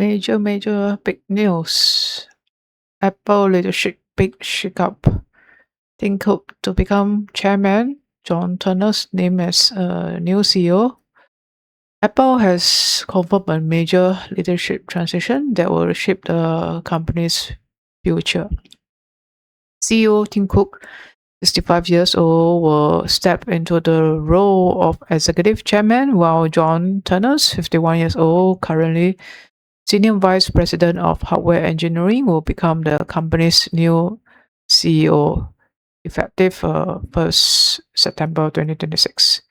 Major big news. Apple leadership big shakeup. Tim Cook to become chairman. John Ternus named as new CEO. Apple has confirmed a major leadership transition that will reshape the company's future. CEO Tim Cook, 65 years old, will step into the role of executive chairman, while John Ternus, 51 years old, currently senior vice president of hardware engineering, will become the company's new CEO effective 1st September 2026.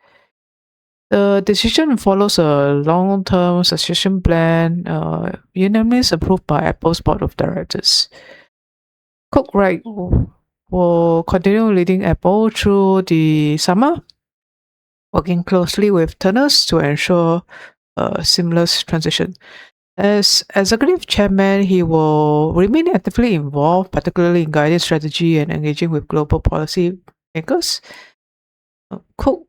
The decision follows a long-term succession plan unanimously approved by Apple's board of directors. Cook will continue leading Apple through the summer, working closely with Ternus to ensure a seamless transition. As executive chairman, he will remain actively involved, particularly in guiding strategy and engaging with global policy makers. Cook,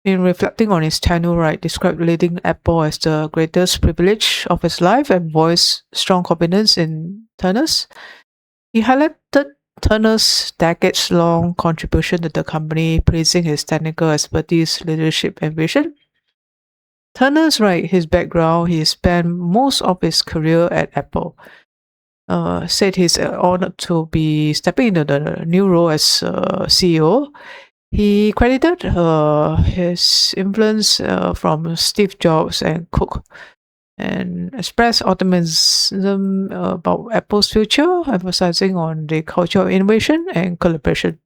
in reflecting on his tenure, described leading Apple as the greatest privilege of his life and voiced strong confidence in Ternus. He highlighted Ternus' decades-long contribution to the company, praising his technical expertise, leadership, and vision. Ternus, his background, he spent most of his career at Apple. Said he's honored to be stepping into the new role as CEO. He credited his influence from Steve Jobs and Cook and expressed optimism about Apple's future, emphasizing on the culture of innovation and collaboration.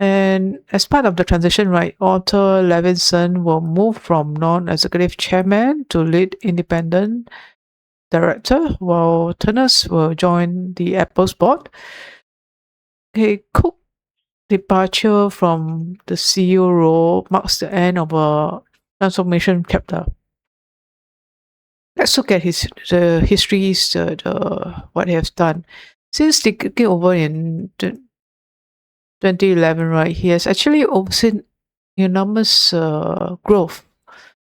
And as part of the transition, Arthur Levinson will move from non-executive chairman to lead independent director, while Ternus will join the Apple's board. Cook departure from the CEO role marks the end of a transformation chapter. Let's look at the histories, what he has done. Since taking over in 2011, he has actually overseen enormous growth,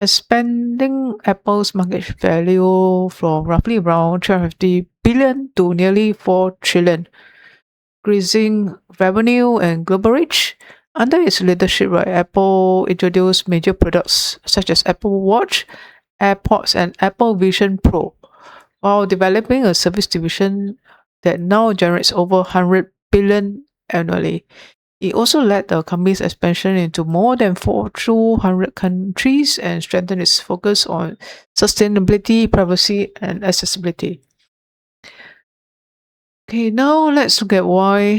expanding Apple's market value from roughly around 350 billion to nearly 4 trillion, increasing revenue and global reach. Under its leadership, Apple introduced major products such as Apple Watch, AirPods, and Apple Vision Pro, while developing a service division that now generates over 100 billion annually. It also led the company's expansion into more than 200 countries and strengthened its focus on sustainability, privacy, and accessibility. Okay, now let's look at why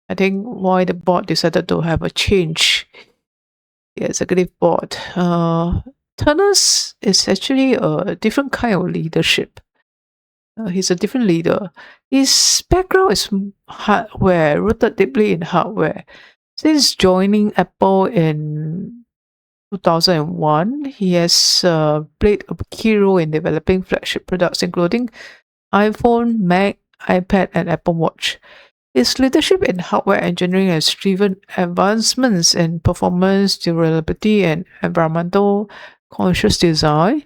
why the board decided to have a change. The executive board. Ternus is actually a different kind of leadership. He's a different leader. His background is hardware, rooted deeply in hardware. Since joining Apple in 2001, he has played a key role in developing flagship products including iPhone, Mac, iPad, and Apple Watch. His leadership in hardware engineering has driven advancements in performance, durability, and environmental conscious design.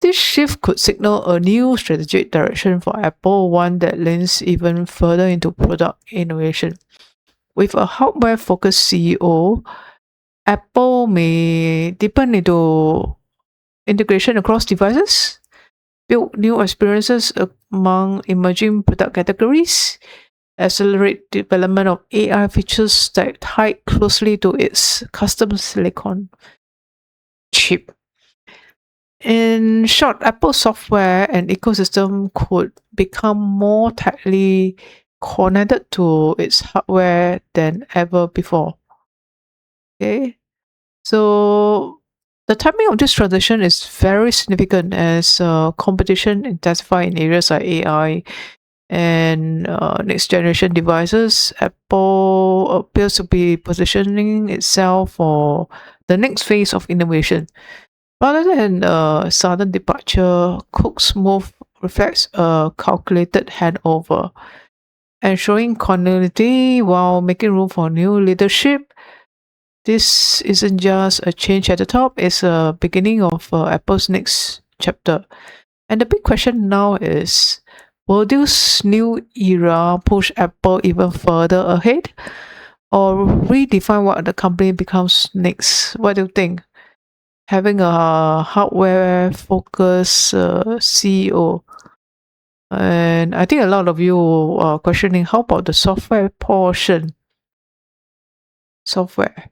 This shift could signal a new strategic direction for Apple, one that leans even further into product innovation. With a hardware-focused CEO, Apple may deepen into integration across devices, build new experiences among emerging product categories, accelerate development of AI features that tie closely to its custom silicon chip. In short, Apple software and ecosystem could become more tightly connected to its hardware than ever before. Okay, so the timing of this transition is very significant as competition intensifies in areas like AI and next generation devices. Apple appears to be positioning itself for the next phase of innovation. Rather than a sudden departure, Cook's move reflects a calculated handover, ensuring continuity while making room for new leadership. This isn't just a change at the top, it's a beginning of Apple's next chapter. And the big question now is, will this new era push Apple even further ahead or redefine what the company becomes next? What do you think? Having a hardware focused CEO. And I think a lot of you are questioning, how about the software portion? Software.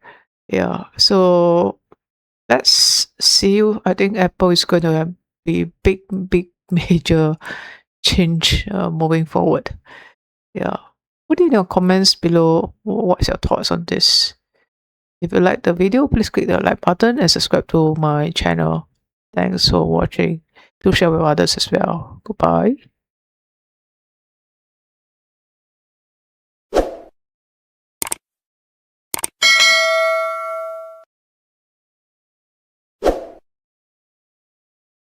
Yeah. So let's see. I think Apple is going to be big major change moving forward. Yeah. Put in your comments below what's your thoughts on this. If you like the video, please click the like button and subscribe to my channel. Thanks for watching. Do share with others as well. Goodbye.